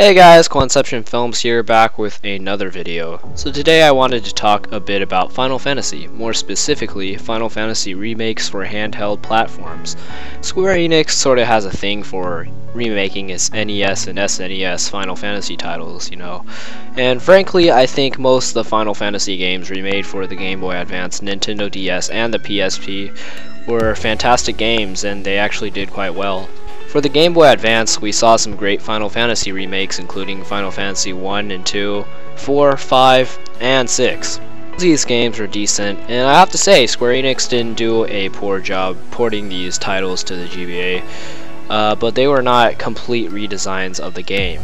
Hey guys, KuanCeptionFILMS here, back with another video. So today I wanted to talk a bit about Final Fantasy, more specifically Final Fantasy remakes for handheld platforms. Square Enix sorta has a thing for remaking its NES and SNES Final Fantasy titles, and frankly I think most of the Final Fantasy games remade for the Game Boy Advance, Nintendo DS, and the PSP were fantastic games, and they actually did quite well. For the Game Boy Advance, we saw some great Final Fantasy remakes, including Final Fantasy 1 and 2, 4, 5, and 6. These games were decent, and I have to say, Square Enix didn't do a poor job porting these titles to the GBA, but they were not complete redesigns of the game.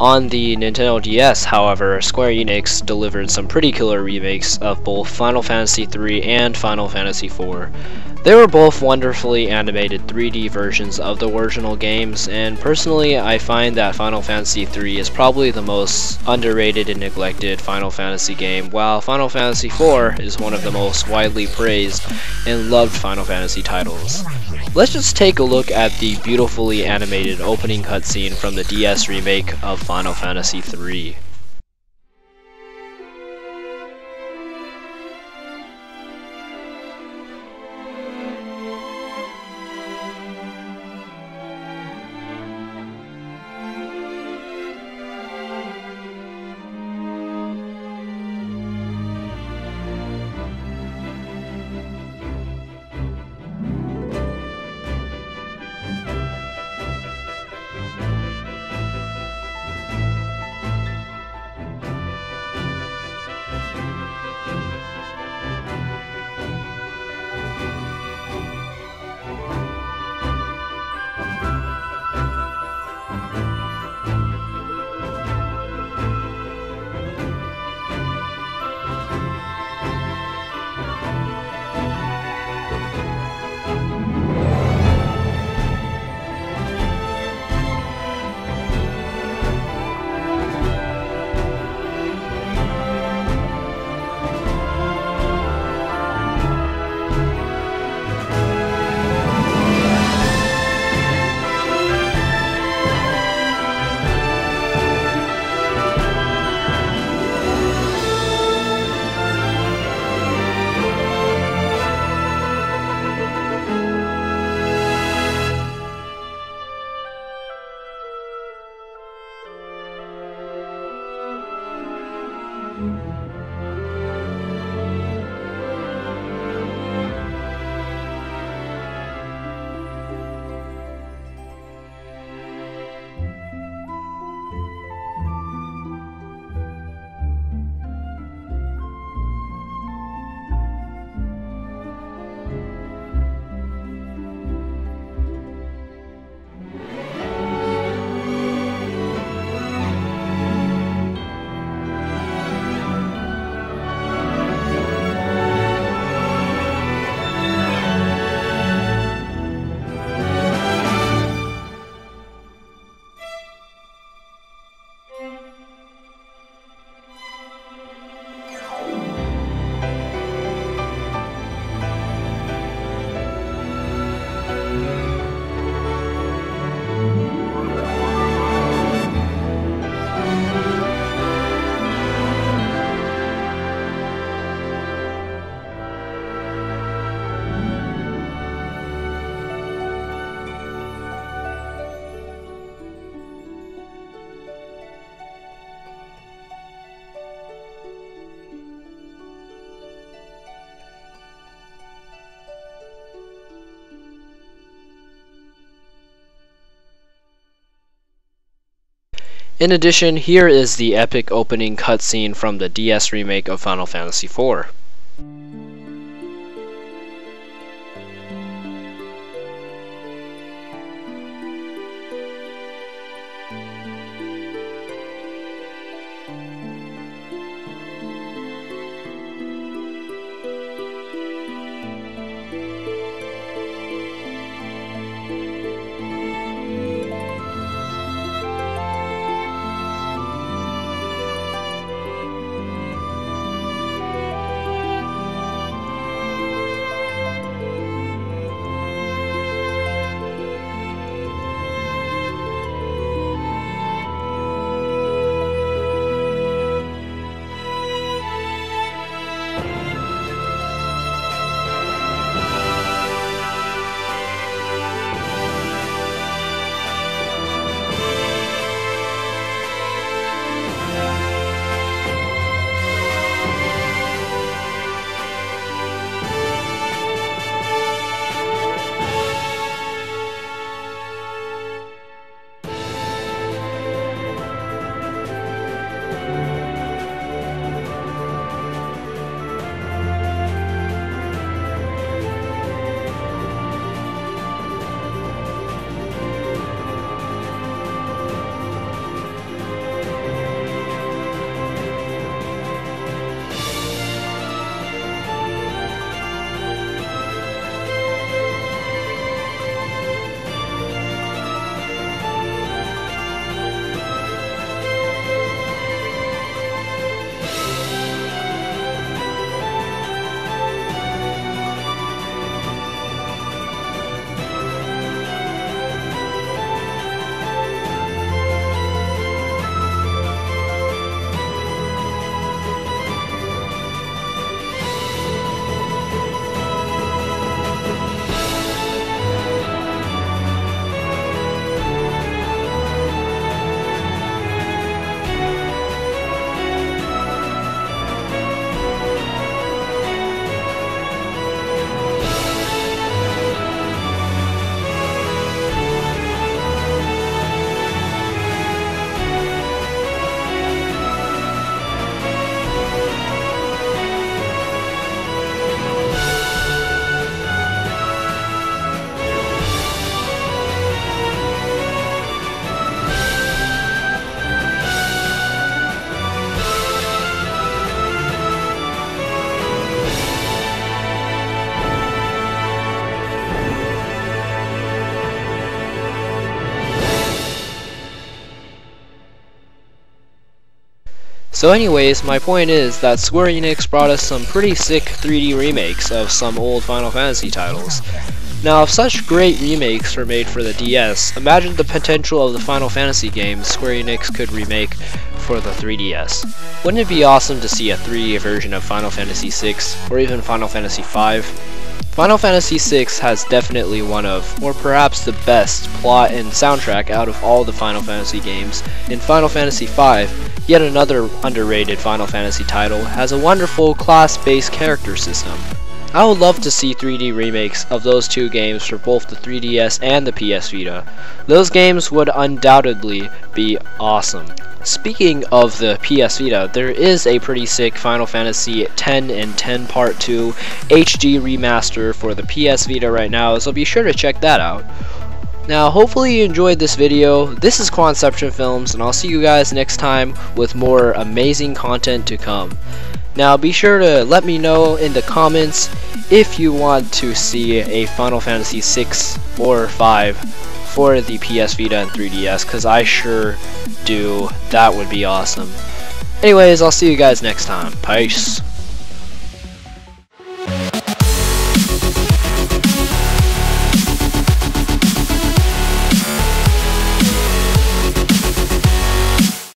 On the Nintendo DS, however, Square Enix delivered some pretty killer remakes of both Final Fantasy 3 and Final Fantasy 4. They were both wonderfully animated 3D versions of the original games, and personally I find that Final Fantasy 3 is probably the most underrated and neglected Final Fantasy game, while Final Fantasy 4 is one of the most widely praised and loved Final Fantasy titles. Let's just take a look at the beautifully animated opening cutscene from the DS remake of Final Fantasy 3. In addition, here is the epic opening cutscene from the DS remake of Final Fantasy IV. So anyways, my point is that Square Enix brought us some pretty sick 3D remakes of some old Final Fantasy titles. Now, if such great remakes were made for the DS, imagine the potential of the Final Fantasy games Square Enix could remake for the 3DS. Wouldn't it be awesome to see a 3D version of Final Fantasy VI or even Final Fantasy V? Final Fantasy VI has definitely one of, or perhaps the best, plot and soundtrack out of all the Final Fantasy games. In Final Fantasy V, yet another underrated Final Fantasy title, has a wonderful class-based character system. I would love to see 3D remakes of those two games for both the 3DS and the PS Vita. Those games would undoubtedly be awesome. Speaking of the PS Vita, there is a pretty sick Final Fantasy X and X Part 2 HD remaster for the PS Vita right now, so be sure to check that out. Now, hopefully you enjoyed this video. This is KuanCeptionFILMS, and I'll see you guys next time with more amazing content to come. Now, be sure to let me know in the comments if you want to see a Final Fantasy VI or V for the PS Vita and 3DS, because I sure do. That would be awesome. Anyways, I'll see you guys next time. Peace.